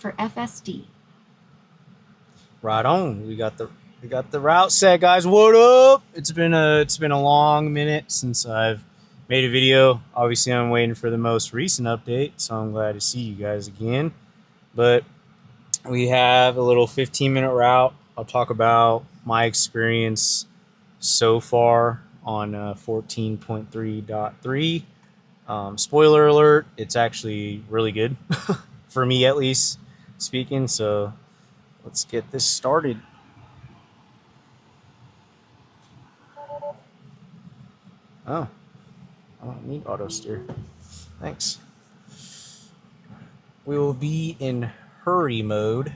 marked for FSD. Right on. We got the route set, guys. What up? It's been a long minute since I've made a video. Obviously, I'm waiting for the most recent update, so I'm glad to see you guys again. But we have a little 15-minute route. I'll talk about my experience so far on 14.3.3. Spoiler alert, it's actually really good for me, at least speaking. So let's get this started. Oh, I don't need auto steer. Thanks. We will be in hurry mode.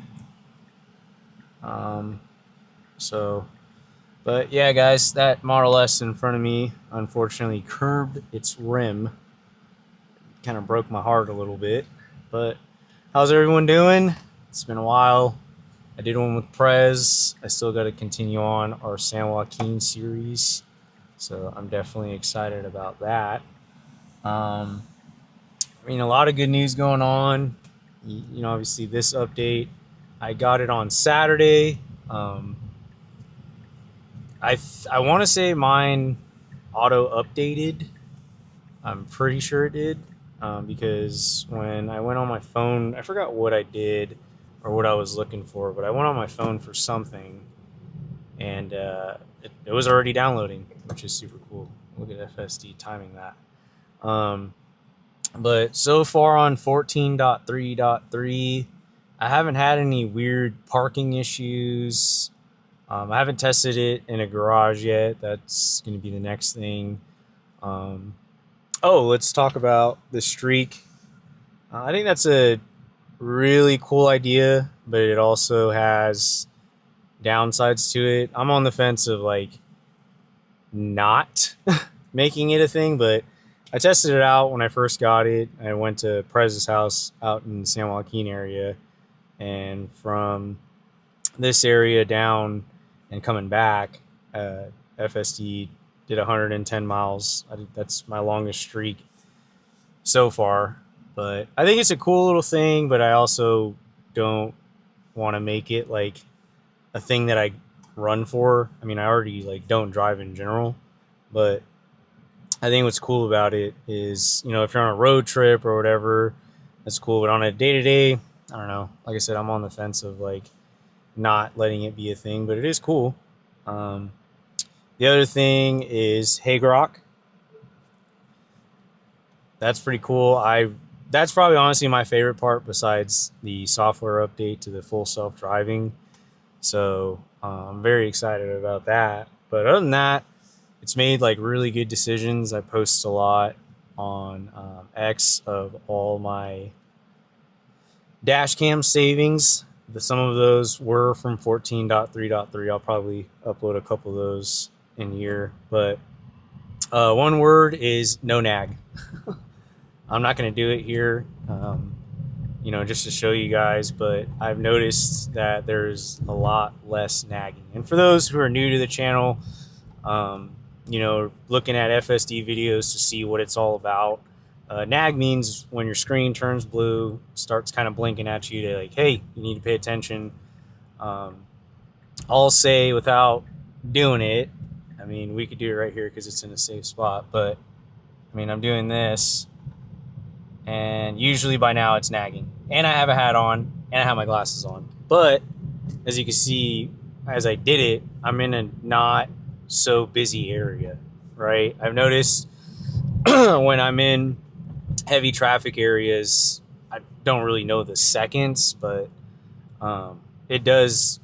But yeah, guys, that Model S in front of me unfortunately curved its rim. Kind of broke my heart a little bit. But how's everyone doing? It's been a while. I did one with Prez. I still got to continue on our San Joaquin series. So I'm definitely excited about that. I mean, a lot of good news going on. You know, obviously this update, I got it on Saturday. I want to say mine auto updated. I'm pretty sure it did, because when I went on my phone, I forgot what I did or what I was looking for, but I went on my phone for something, and it was already downloading, which is super cool. Look at FSD timing that. But so far on 14.3.3, I haven't had any weird parking issues. I haven't tested it in a garage yet. That's going to be the next thing. Let's talk about the streak. I think that's a really cool idea, but it also has downsides to it. I'm on the fence of like not making it a thing, but I tested it out when I first got it. I went to Prez's house out in the San Joaquin area, and from this area down and coming back, FSD did 110 miles. That's my longest streak so far. But I think it's a cool little thing, but I also don't want to make it like a thing that I run for. I mean, I already like don't drive in general, but I think what's cool about it is, you know, if you're on a road trip or whatever, that's cool. But on a day-to-day, I don't know. Like I said, I'm on the fence of like not letting it be a thing, but it is cool. The other thing is Hey Grok. That's pretty cool. That's probably honestly my favorite part besides the software update to the full self-driving. So I'm very excited about that. But other than that, it's made like really good decisions. I post a lot on X of all my dash cam savings. Some of those were from 14.3.3. I'll probably upload a couple of those in here. But one word is no nag. I'm not going to do it here, you know, just to show you guys, but I've noticed that there's a lot less nagging. And for those who are new to the channel, you know, looking at FSD videos to see what it's all about. Nag means when your screen turns blue, starts kind of blinking at you to like, hey, you need to pay attention. I'll say without doing it, I mean, we could do it right here because it's in a safe spot, but I mean, I'm doing this, and usually by now it's nagging. And I have a hat on, and I have my glasses on. But as you can see, as I did it, I'm in a not so busy area, right? I've noticed when I'm in heavy traffic areas, I don't really know the seconds, but it does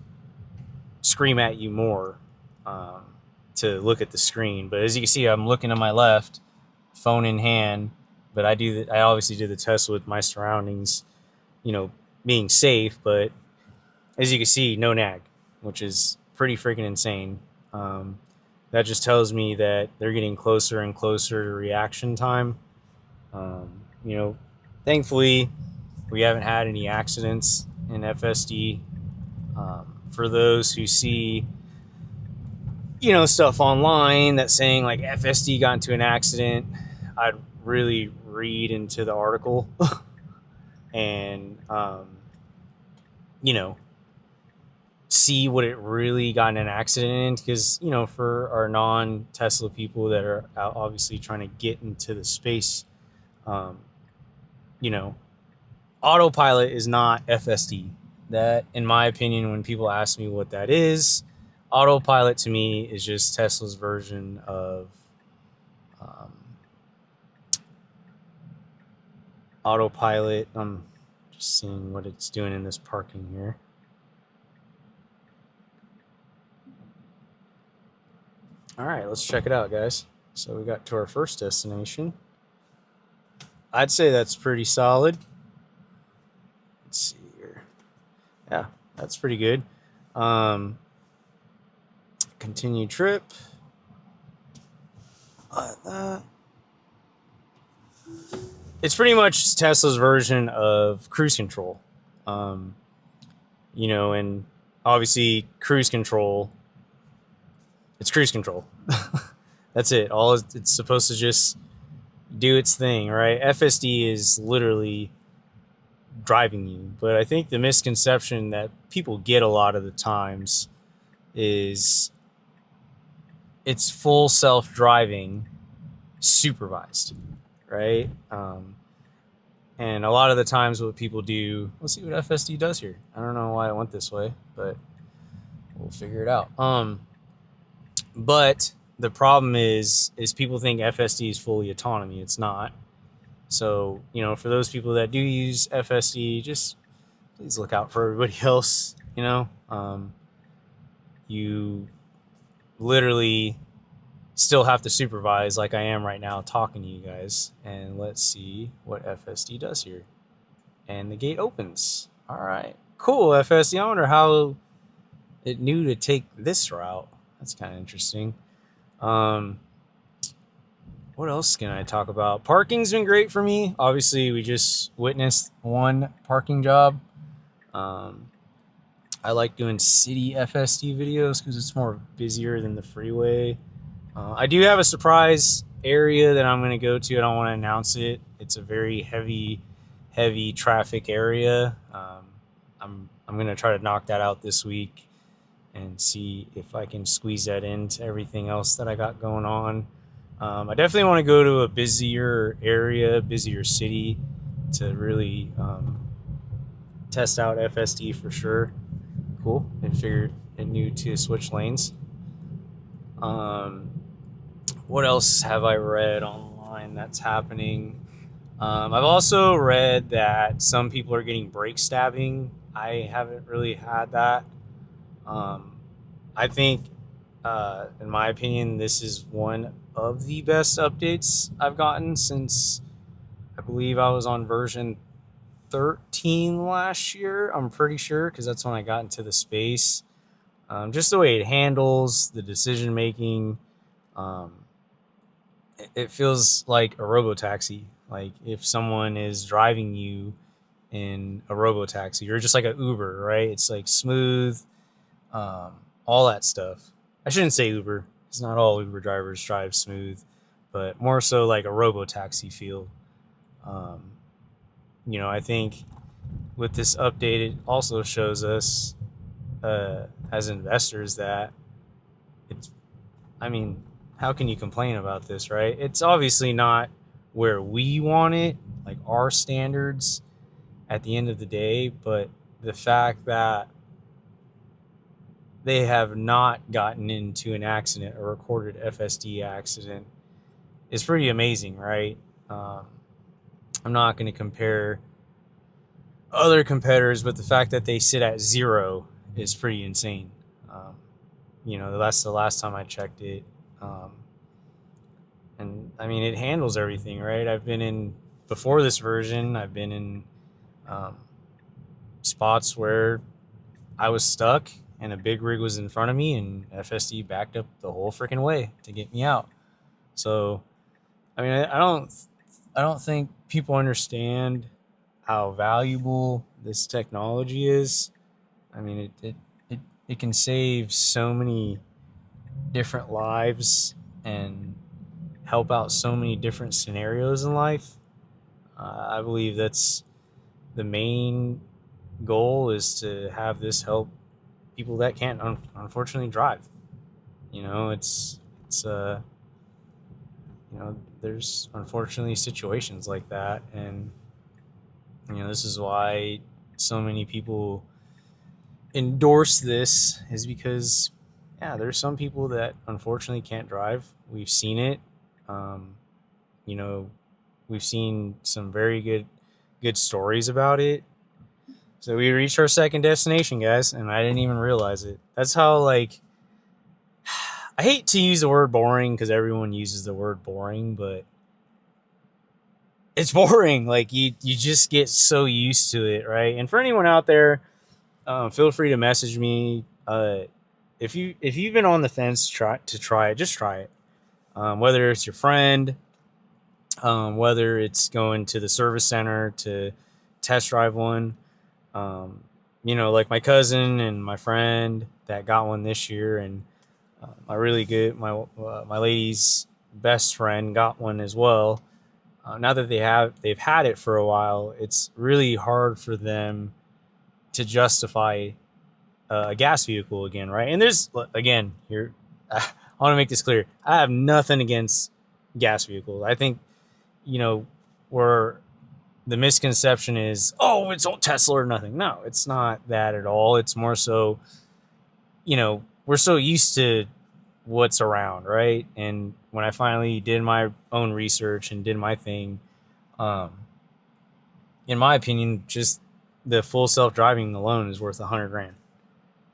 scream at you more to look at the screen. But as you can see, I'm looking to my left, phone in hand, but I obviously do the test with my surroundings, you know, being safe. But as you can see, no nag, which is pretty freaking insane. That just tells me that they're getting closer and closer to reaction time. You know, thankfully, we haven't had any accidents in FSD. For those who see, you know, stuff online that's saying like FSD got into an accident, I'd really read into the article and you know, see what it really got in an accident in, because, you know, for our non-Tesla people that are obviously trying to get into the space, you know, autopilot is not FSD. That, in my opinion, when people ask me what that is, autopilot to me is just Tesla's version of autopilot. I'm just seeing what it's doing in this parking here. All right, let's check it out, guys. So we got to our first destination. I'd say that's pretty solid. Let's see here. Yeah, that's pretty good. Continue trip. It's pretty much Tesla's version of cruise control. You know, and obviously cruise control, it's cruise control. That's it. All it's supposed to just do its thing, right? FSD is literally driving you. But I think the misconception that people get a lot of the times is it's full self-driving supervised, right? And a lot of the times what people do, let's see what FSD does here. I don't know why it went this way, but we'll figure it out. But the problem is people think FSD is fully autonomy. It's not. So, you know, for those people that do use FSD, just please look out for everybody else. You know, you literally still have to supervise, like I am right now talking to you guys. And let's see what FSD does here. And the gate opens. All right, cool. FSD. I wonder how it knew to take this route. That's kind of interesting. What else can I talk about? Parking's been great for me. Obviously, we just witnessed one parking job. I like doing city FSD videos because it's more busier than the freeway. I do have a surprise area that I'm going to go to. I don't want to announce it. It's a very heavy traffic area. I'm going to try to knock that out this week and see if I can squeeze that into everything else that I got going on. I definitely want to go to a busier area, busier city to really test out FSD for sure. Cool. It figured it knew to switch lanes. What else have I read online that's happening? I've also read that some people are getting brake stabbing. I haven't really had that. I think, in my opinion, this is one of the best updates I've gotten since I believe I was on version 13 last year. I'm pretty sure, because that's when I got into the space. Just the way it handles the decision making. It feels like a robotaxi. Like if someone is driving you in a robotaxi, you're just like an Uber, right? It's like smooth, all that stuff. I shouldn't say Uber. It's not all Uber drivers drive smooth, but more so like a robotaxi feel. You know, I think with this update, it also shows us as investors that it's, I mean, how can you complain about this, right? It's obviously not where we want it, like our standards at the end of the day, but the fact that they have not gotten into an accident, a recorded FSD accident, is pretty amazing, right? I'm not going to compare other competitors, but the fact that they sit at 0 is pretty insane. You know, that's the last time I checked it. And I mean, it handles everything, right? I've been in, before this version, I've been in spots where I was stuck and a big rig was in front of me and FSD backed up the whole freaking way to get me out. So, I mean, I don't think people understand how valuable this technology is. I mean, it can save so many different lives and help out so many different scenarios in life. I believe that's the main goal is to have this help people that can't unfortunately drive. You know, it's you know, there's unfortunately situations like that, and you know, this is why so many people endorse this, is because yeah, there's some people that unfortunately can't drive. We've seen it. Um, you know, we've seen some very good stories about it. So we reached our second destination, guys, and I didn't even realize it. That's how, like, I hate to use the word boring because everyone uses the word boring, but it's boring. Like, you just get so used to it, right? And for anyone out there, feel free to message me. If you've been on the fence, try it. Just try it. Whether it's your friend, whether it's going to the service center to test drive one. Um, you know, like my cousin and my friend that got one this year, and my lady's best friend got one as well. Now that they've had it for a while, it's really hard for them to justify a gas vehicle again, right? And there's, again, here, I want to make this clear. I have nothing against gas vehicles. I think, you know, where the misconception is, oh, it's all Tesla or nothing. No, it's not that at all. It's more so, you know, we're so used to what's around, right? And when I finally did my own research and did my thing, um, in my opinion, just the full self-driving alone is worth $100,000.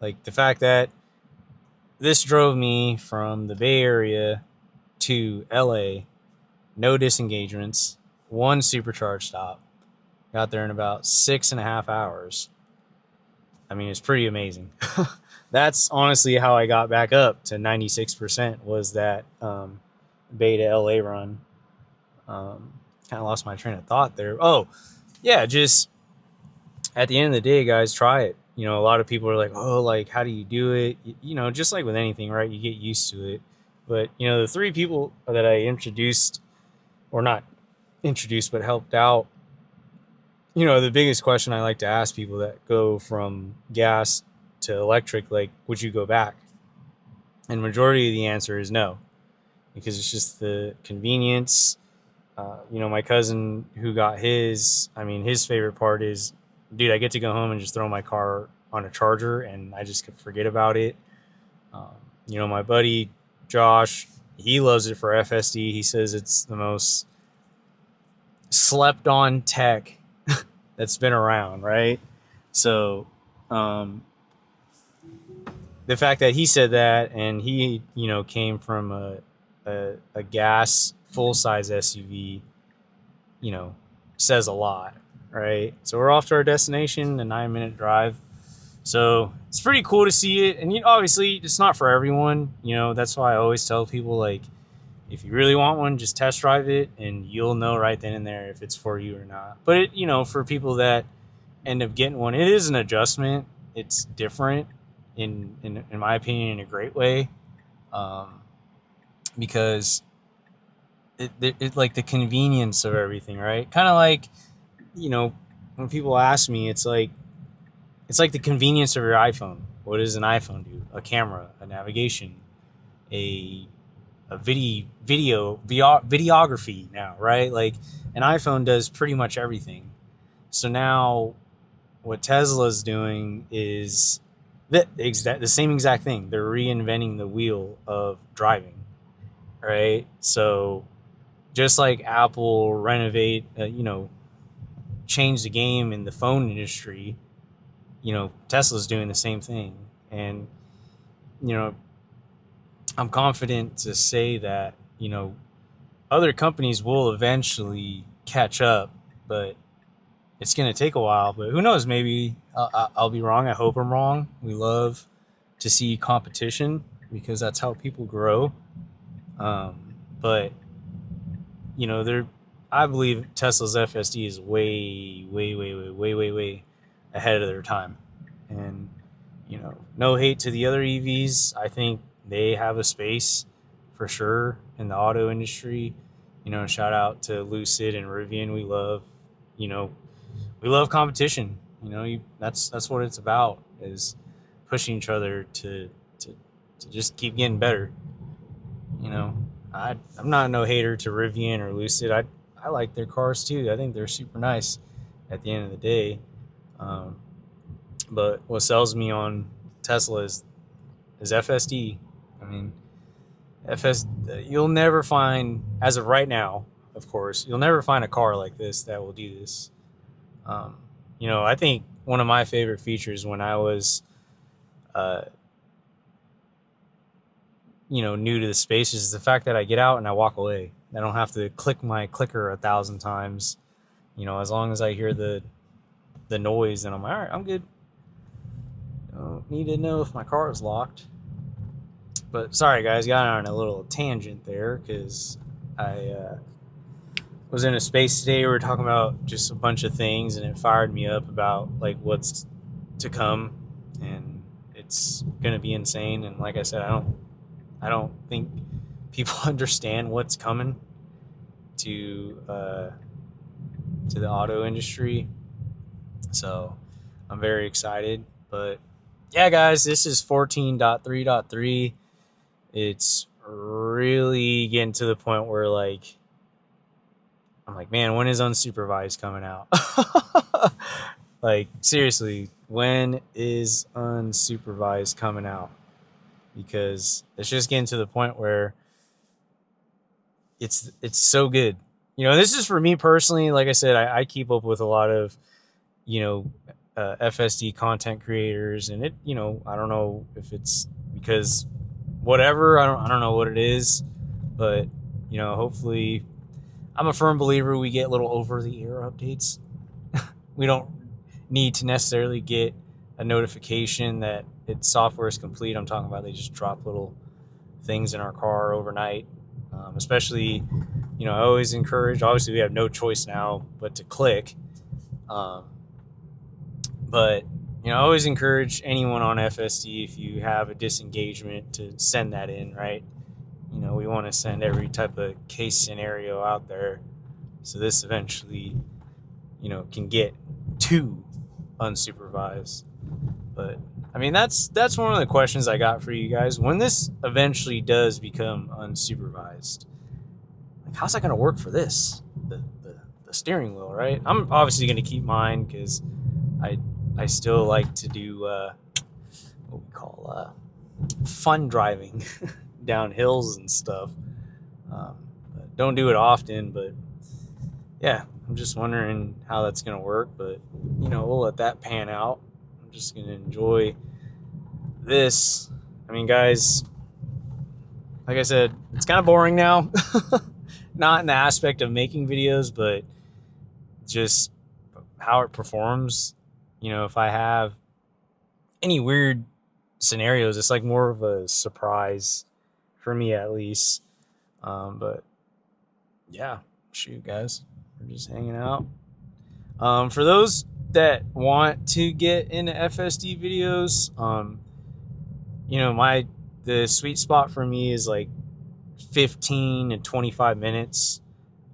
Like, the fact that this drove me from the Bay Area to LA, no disengagements, one supercharged stop, got there in about 6.5 hours. I mean, it's pretty amazing. That's honestly how I got back up to 96%, was that Bay to LA run. Kind of lost my train of thought there. Oh, yeah, just at the end of the day, guys, try it. You know, a lot of people are like, oh, like, how do you do it? You know, just like with anything, right? You get used to it. But, you know, the three people that I introduced, or not introduced, but helped out, you know, the biggest question I like to ask people that go from gas to electric, like, would you go back? And majority of the answer is no, because it's just the convenience. You know, my cousin who got his, I mean, his favorite part is, dude, I get to go home and just throw my car on a charger and I just could forget about it. Um, you know, my buddy Josh, he loves it for FSD. He says it's the most slept on tech that's been around, right? So, the fact that he said that, and he, you know, came from a gas full size SUV, you know, says a lot, right? So we're off to our destination, a 9-minute drive. So it's pretty cool to see it. And, you know, obviously it's not for everyone. You know, that's why I always tell people, like, if you really want one, just test drive it and you'll know right then and there if it's for you or not. But it, you know, for people that end up getting one, it is an adjustment. It's different in my opinion, in a great way. Because it like the convenience of everything, right? Kind of like, you know, when people ask me, it's like the convenience of your iPhone. What does an iPhone do? A camera, a navigation, a videography now, right? Like, an iPhone does pretty much everything. So now what Tesla's doing is the same exact thing. They're reinventing the wheel of driving, right? So just like Apple change the game in the phone industry, you know, Tesla's doing the same thing. And, you know, I'm confident to say that, you know, other companies will eventually catch up, but it's going to take a while. But who knows? Maybe I'll be wrong. I hope I'm wrong. We love to see competition because that's how people grow. But, you know, I believe Tesla's FSD is way ahead of their time. And, you know, no hate to the other EVs. I think they have a space for sure in the auto industry. You know, shout out to Lucid and Rivian. We love competition. You know, that's what it's about, is pushing each other to just keep getting better. You know, I'm not no hater to Rivian or Lucid. I like their cars too. I think they're super nice at the end of the day. Um, but what sells me on Tesla is FSD. I mean, FS you'll never find, as of right now, of course, you'll never find a car like this that will do this. Um, you know, I think one of my favorite features when I was, uh, you know, new to the space is the fact that I get out and I walk away. I don't have to click my clicker 1,000 times. You know, as long as I hear the noise, then I'm like, all right, I'm good. Don't need to know if my car is locked. But sorry, guys, got on a little tangent there because I was in a space today. We were talking about just a bunch of things, and it fired me up about like what's to come, and it's gonna be insane. And like I said, I don't think people understand what's coming to the auto industry. So I'm very excited. But yeah, guys, this is 14.3.3. It's really getting to the point where like I'm like, man, when is unsupervised coming out? Like, seriously, when is unsupervised coming out? Because it's just getting to the point where it's so good. You know, this is for me personally. Like I said, I keep up with a lot of, you know, FSD content creators, and it, you know, I don't know if it's because whatever, I don't know what it is, but you know, hopefully, I'm a firm believer we get little over the air updates. We don't need to necessarily get a notification that its software is complete. I'm talking about they just drop little things in our car overnight. Especially, you know, I always encourage, obviously we have no choice now but to click. But, you know, I always encourage anyone on FSD, if you have a disengagement, to send that in, right? You know, we want to send every type of case scenario out there. So this eventually, you know, can get to unsupervised. But I mean, that's one of the questions I got for you guys. When this eventually does become unsupervised, like, how's that going to work for this? The steering wheel, right? I'm obviously going to keep mine because I still like to do what we call fun driving down hills and stuff. But don't do it often, but yeah, I'm just wondering how that's going to work. But, you know, we'll let that pan out. I'm just going to enjoy this. I mean, guys, like I said, it's kind of boring now. Not in the aspect of making videos, but just how it performs. You know, if I have any weird scenarios, it's like more of a surprise for me, at least. But yeah, shoot, guys, we're just hanging out. For those that want to get into FSD videos, you know, the sweet spot for me is like 15 to 25 minutes.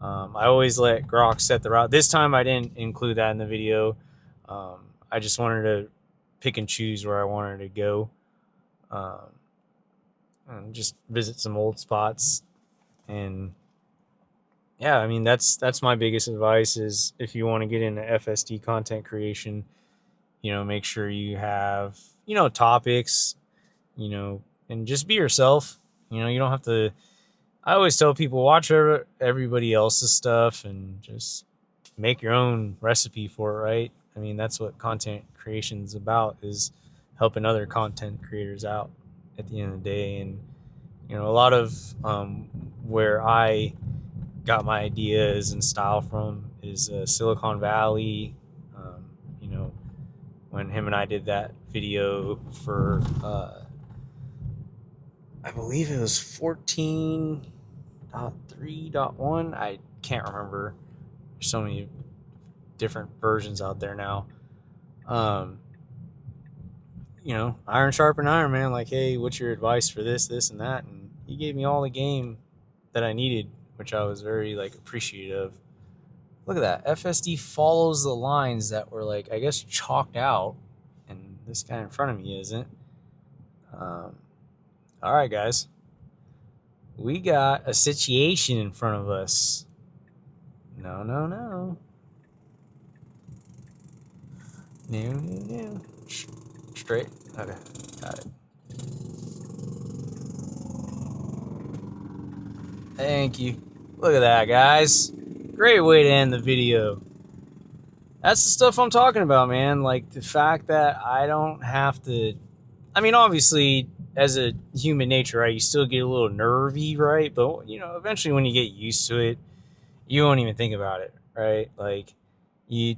I always let grok set the route. This time I didn't include that in the video. I just wanted to pick and choose where I wanted to go, and just visit some old spots. And yeah, I mean, that's my biggest advice is if you want to get into FSD content creation, you know, make sure you have, you know, topics, you know, and just be yourself. You know, you don't have to. I always tell people, watch everybody else's stuff and just make your own recipe for it, right? I mean, that's what content creation is about, is helping other content creators out at the end of the day. And, you know, a lot of where I got my ideas and style from is Silicon Valley. You know, when him and I did that video for, I believe it was 14.3.1. I can't remember. There's so many different versions out there now. You know, iron sharpen iron, man. Like, hey, what's your advice for this, and that? And he gave me all the game that I needed, which I was very like appreciative Look at that. FSD follows the lines that were, like, I guess, chalked out. And this guy in front of me isn't. All right, guys. We got a situation in front of us. No, no, no. No. Straight. Okay, got it. Thank you. Look at that, guys. Great way to end the video. That's the stuff I'm talking about, man. Like, the fact that I don't have to... I mean, obviously, as a human nature, right, you still get a little nervy, right? But, you know, eventually when you get used to it, you won't even think about it, right? Like, you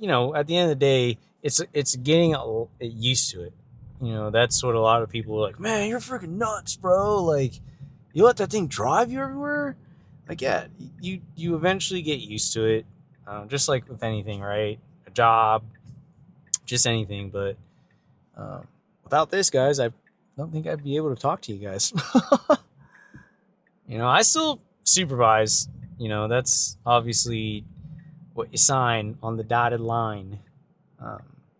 know, at the end of the day, it's getting used to it. You know, that's what a lot of people are like, man, you're freaking nuts, bro. Like, you let that thing drive you everywhere? Like, yeah, you eventually get used to it. Just like with anything, right? A job, just anything. But without this, guys, I don't think I'd be able to talk to you guys. You know, I still supervise. You know, that's obviously what you sign on the dotted line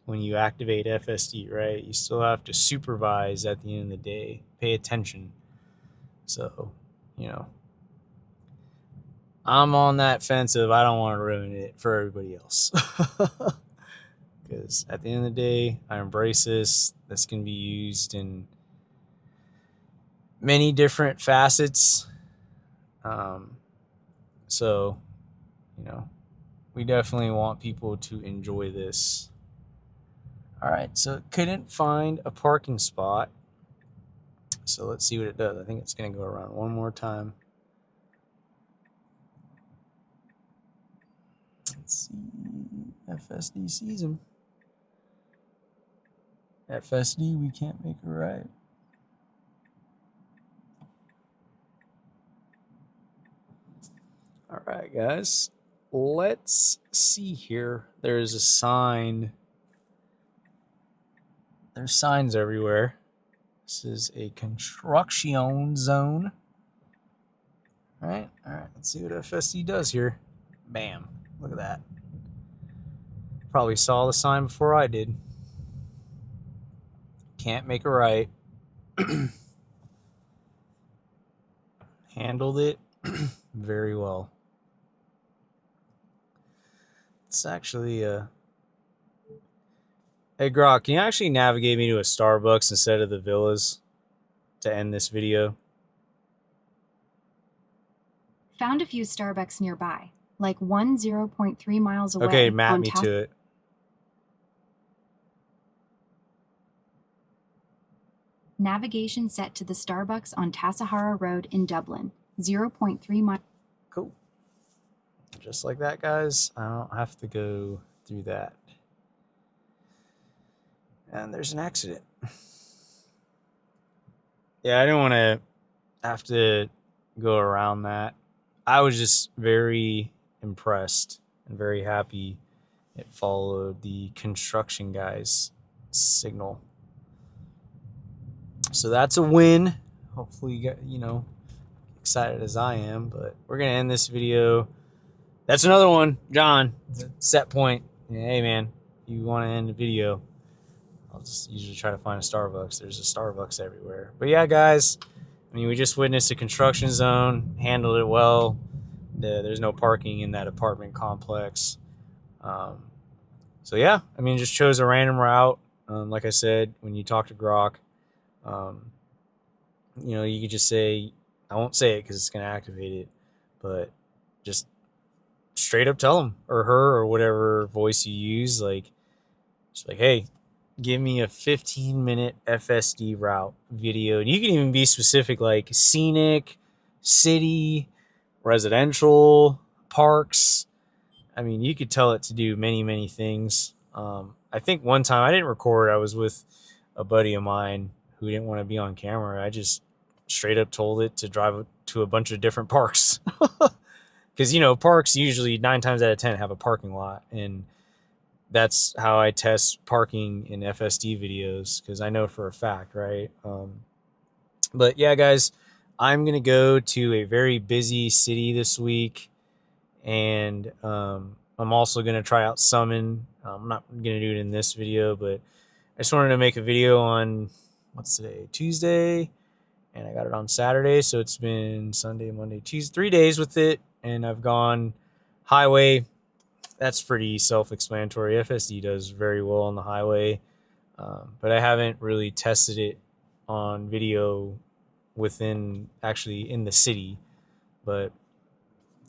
when you activate FSD, right? You still have to supervise at the end of the day, pay attention. So, you know, I'm on that fence of I don't want to ruin it for everybody else. Because at the end of the day, I embrace this. This can be used in many different facets. So, you know, we definitely want people to enjoy this. All right, so couldn't find a parking spot. So let's see what it does. I think it's going to go around one more time. Let's see. FSD sees him. FSD, we can't make it right. All right, guys. Let's see here. There's a sign. There's signs everywhere. This is a construction zone. All right. Let's see what FSD does here. Bam. Look at that. Probably saw the sign before I did. Can't make it right. Handled it very well. It's actually Hey Grok, can you actually navigate me to a Starbucks instead of the villas to end this video? Found a few Starbucks nearby, like 0.3 miles away. Okay, map me to it. Navigation set to the Starbucks on Tassajara Road in Dublin, 0.3 miles. Cool. Just like that, guys. I don't have to go through that. And there's an accident. Yeah, I didn't want to have to go around that. I was just very impressed and very happy it followed the construction guy's signal. So that's a win. Hopefully you get, you know, excited as I am, but we're going to end this video. That's another one, John, set point. Hey man, you want to end the video, I'll just usually try to find a Starbucks. There's a Starbucks everywhere. But yeah, guys, I mean, we just witnessed a construction zone, handled it well. There's no parking in that apartment complex. So yeah, I mean, just chose a random route. Like I said, when you talk to Grok, you know, you could just say, I won't say it because it's going to activate it, but just straight up tell him or her or whatever voice you use, like, just like, hey, give me a 15-minute FSD route video. And you can even be specific, like scenic, city, residential, parks. I mean, you could tell it to do many things. I think one time I didn't record. I was with a buddy of mine who didn't want to be on camera. I just straight up told it to drive to a bunch of different parks. Because, you know, parks usually 9 times out of 10 have a parking lot. And that's how I test parking in FSD videos, because I know for a fact, right? But yeah, guys, I'm going to go to a very busy city this week. And I'm also going to try out Summon. I'm not going to do it in this video, but I just wanted to make a video on, what's today? Tuesday. And I got it on Saturday. So it's been Sunday, Monday, Tuesday, 3 days with it. And I've gone highway. That's pretty self-explanatory. FSD does very well on the highway. But I haven't really tested it on video within, actually in the city. But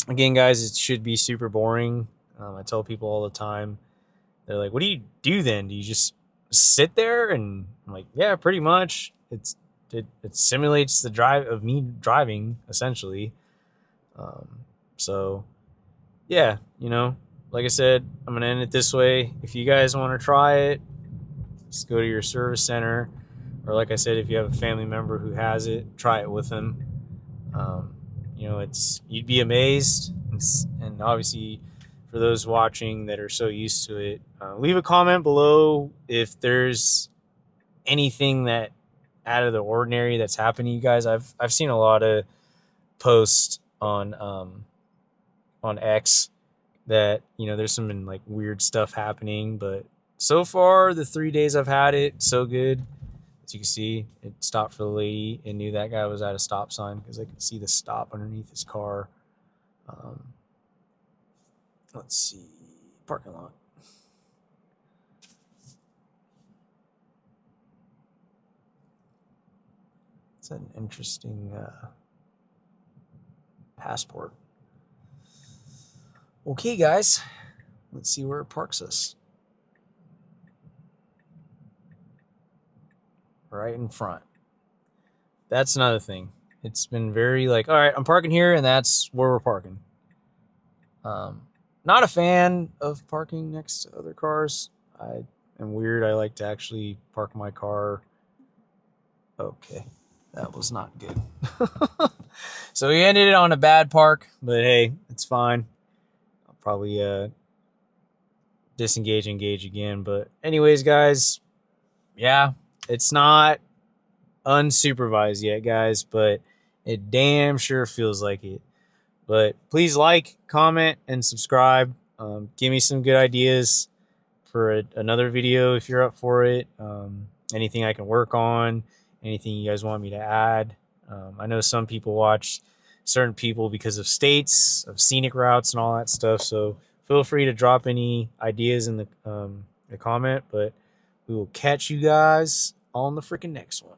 again, guys, it should be super boring. I tell people all the time, they're like, what do you do then? Do you just sit there? And I'm like, yeah, pretty much. It simulates the drive of me driving, essentially. So yeah, you know, like I said, I'm gonna end it this way. If you guys want to try it, just go to your service center, or like I said, if you have a family member who has it, try it with them. You know, you'd be amazed. And obviously, for those watching that are so used to it, leave a comment below if there's anything that out of the ordinary that's happened to you guys. I've seen a lot of posts on X that, you know, there's some like weird stuff happening, but so far the 3 days I've had it, so good. As you can see, it stopped for the lady and knew that guy was at a stop sign because I could see the stop underneath his car. Let's see, parking lot. It's an interesting passport. Okay, guys, let's see where it parks us. Right in front. That's another thing. It's been very like, all right, I'm parking here, and that's where we're parking. Not a fan of parking next to other cars. I am weird. I like to actually park my car. Okay, that was not good. So we ended it on a bad park, but hey, it's fine. I'll probably disengage, engage again. But anyways, guys, yeah, it's not unsupervised yet, guys, but it damn sure feels like it. But please like, comment, and subscribe. Give me some good ideas for another video if you're up for it. Anything I can work on, anything you guys want me to add. I know some people watch certain people because of states, of scenic routes, and all that stuff. So feel free to drop any ideas in the comment. But we will catch you guys on the freaking next one.